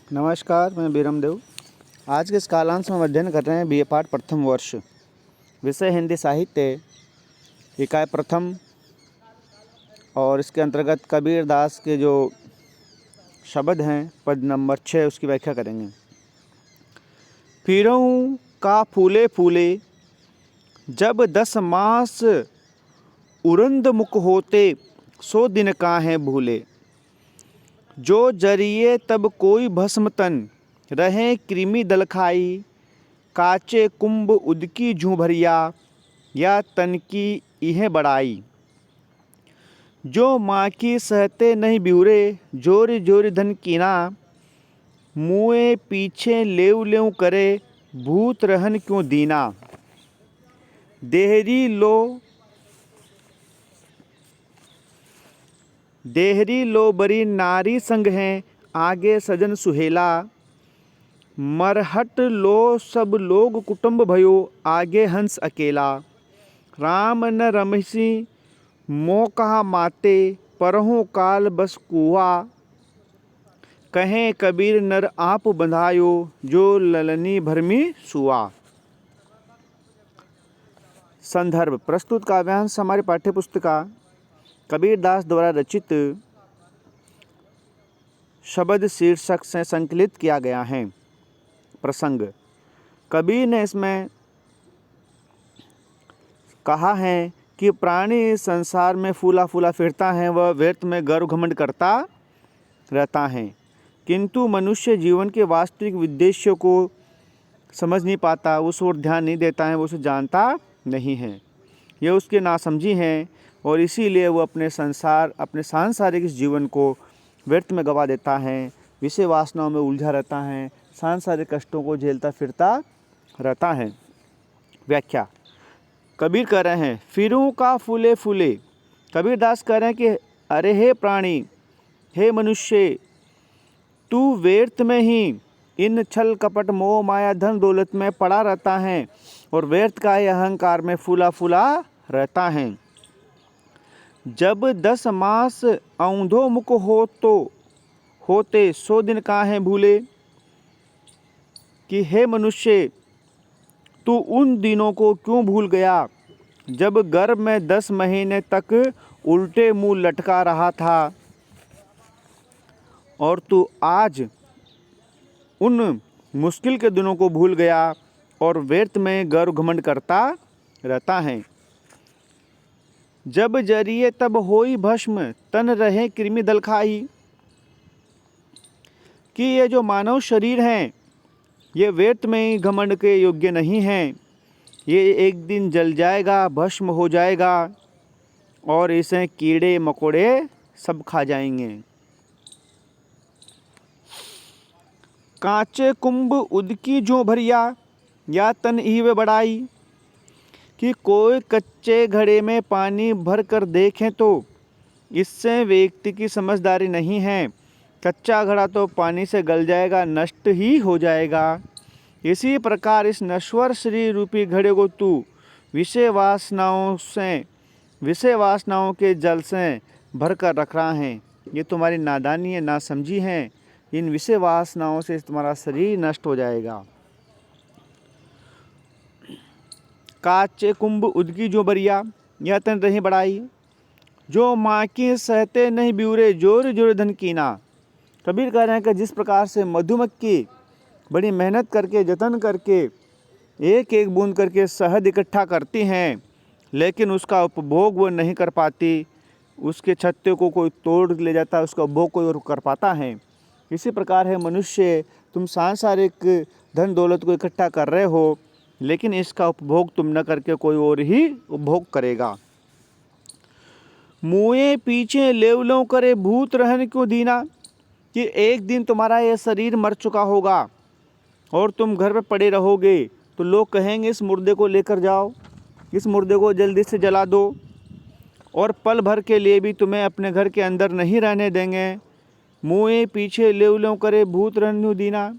नमस्कार, मैं बीरम देव। आज के इस कालांश में हम अध्ययन कर रहे हैं बीए पाठ प्रथम वर्ष, विषय हिंदी साहित्य, इकाई प्रथम। और इसके अंतर्गत कबीर दास के जो शब्द हैं पद नंबर 6 उसकी व्याख्या करेंगे। फिरऊं का फूले फूले, जब 10 मास उरंद मुख होते, 100 दिन काहे भूले। जो जरिए तब कोई भस्म तन, रहे कृमि दल खाई। काचे कुंभ उदकी जूं भरिया, या तन की इहें बड़ाई। जो माँ की सहते नहीं ब्यूरे, जोरी जोरी धन कीना। मुँहे पीछे लेव लेव करे, भूत रहन क्यों दीना। देहरी लो बरी नारी संग हैं, आगे सजन सुहेला। मरहट लो सब लोग कुटुंब भयो, आगे हंस अकेला। राम न रमसी मोह कहा माते, परहों काल बस कुआ। कहें कबीर नर आप बंधायो, जो ललनी भरमी सुआ। संदर्भ प्रस्तुत काव्यांश हमारी पाठ्यपुस्तिका कबीर दास द्वारा रचित शब्द शीर्षक से संकलित किया गया है। प्रसंग कबीर ने इसमें कहा है कि प्राणी संसार में फूला फूला फिरता है, वह व्यर्थ में गर्व घमंड करता रहता है, किंतु मनुष्य जीवन के वास्तविक उद्देश्य को समझ नहीं पाता, उस ओर ध्यान नहीं देता है, वो उसे जानता नहीं है। यह उसके नासमझी है और इसीलिए वो अपने सांसारिक जीवन को व्यर्थ में गवा देता है, विषय वासनाओं में उलझा रहता है, सांसारिक कष्टों को झेलता फिरता रहता है। व्याख्या कबीर कह रहे हैं फिरूं का फूले फूले। कबीर दास कह रहे हैं कि अरे हे प्राणी, हे मनुष्य, तू व्यर्थ में ही इन छल कपट मोह माया धन दौलत में पड़ा रहता है और व्यर्थ का ही अहंकार में फूला फूला रहता है। जब 10 मास औंधो मुख होते, 100 दिन काहे भूले। कि हे मनुष्य, तू उन दिनों को क्यों भूल गया जब गर्भ में 10 महीने तक उल्टे मुंह लटका रहा था, और तू आज उन मुश्किल के दिनों को भूल गया और व्यर्थ में गर्व घमंड करता रहता है। जब जरिए तब होई भस्म, तन रहे कृमि दल खाई। कि ये जो मानव शरीर हैं, ये व्यर्थ में घमंड के योग्य नहीं हैं। ये एक दिन जल जाएगा, भस्म हो जाएगा और इसे कीड़े मकोड़े सब खा जाएंगे। कांचे कुंभ उदकी जो भरिया, या तन ईवे बड़ाई। कि कोई कच्चे घड़े में पानी भर कर देखें तो इससे व्यक्ति की समझदारी नहीं है। कच्चा घड़ा तो पानी से गल जाएगा, नष्ट ही हो जाएगा। इसी प्रकार इस नश्वर शरीर रूपी घड़े को तू विषय वासनाओं के जल से भर कर रख रहा है। ये तुम्हारी नादानी है, नासमझी है। इन विषय वासनाओं से तुम्हारा शरीर नष्ट हो जाएगा। काचे कुंभ उदकी जो बरिया, यह तन रही बड़ाई। जो माँ की सहते नहीं ब्यूरे, जोर जोर धन कीना। कबीर कह रहे हैं कि जिस प्रकार से मधुमक्खी बड़ी मेहनत करके जतन करके एक एक बूंद करके शहद इकट्ठा करती हैं, लेकिन उसका उपभोग वो नहीं कर पाती, उसके छत्ते को कोई तोड़ ले जाता है, उसका उपभोग कोई और कर पाता है। इसी प्रकार है मनुष्य, तुम सांसारिक धन दौलत को इकट्ठा कर रहे हो, लेकिन इसका उपभोग तुम न करके कोई और ही उपभोग करेगा। मुँहे पीछे लेव लेव करे, भूत रहन क्यों दीना। कि एक दिन तुम्हारा यह शरीर मर चुका होगा और तुम घर में पड़े रहोगे, तो लोग कहेंगे इस मुर्दे को लेकर जाओ, इस मुर्दे को जल्दी से जला दो, और पल भर के लिए भी तुम्हें अपने घर के अंदर नहीं रहने देंगे। मुँहे पीछे लेव लेव करे, भूत रहन क्यों दीना।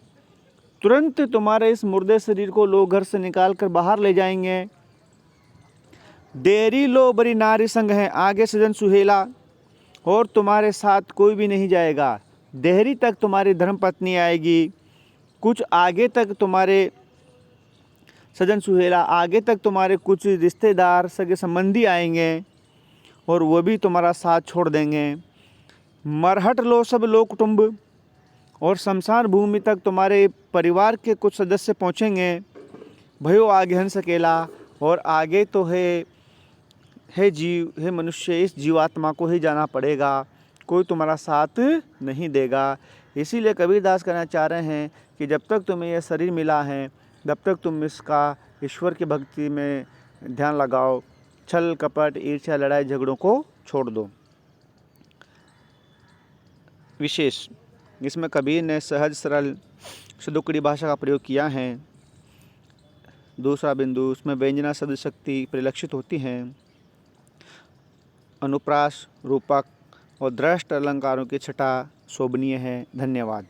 तुरंत तुम्हारे इस मुर्दे शरीर को लोग घर से निकाल कर बाहर ले जाएंगे। डेरी लो बड़ी नारी संग है, आगे सजन सुहेला। और तुम्हारे साथ कोई भी नहीं जाएगा, देहरी तक तुम्हारी धर्मपत्नी आएगी, कुछ आगे तक तुम्हारे सजन सुहेला, आगे तक तुम्हारे कुछ रिश्तेदार सगे संबंधी आएंगे और वो भी तुम्हारा साथ छोड़ देंगे। मरहट लो सब लोग कुटुंब, और शमशान भूमि तक तुम्हारे परिवार के कुछ सदस्य पहुँचेंगे। भयो आगे हंस अकेला, और आगे तो है जीव, है मनुष्य, इस जीवात्मा को ही जाना पड़ेगा, कोई तुम्हारा साथ नहीं देगा। इसीलिए कबीरदास कहना चाह रहे हैं कि जब तक तुम्हें यह शरीर मिला है तब तक तुम इसका ईश्वर की भक्ति में ध्यान लगाओ, छल कपट ईर्ष्या लड़ाई झगड़ों को छोड़ दो। विशेष इसमें कबीर ने सहज सरल सुदुक्कड़ी भाषा का प्रयोग किया है। दूसरा बिंदु, उसमें व्यंजना शब्द शक्ति परिलक्षित होती हैं। अनुप्रास, रूपक और दृष्ट अलंकारों की छटा शोभनीय है। धन्यवाद।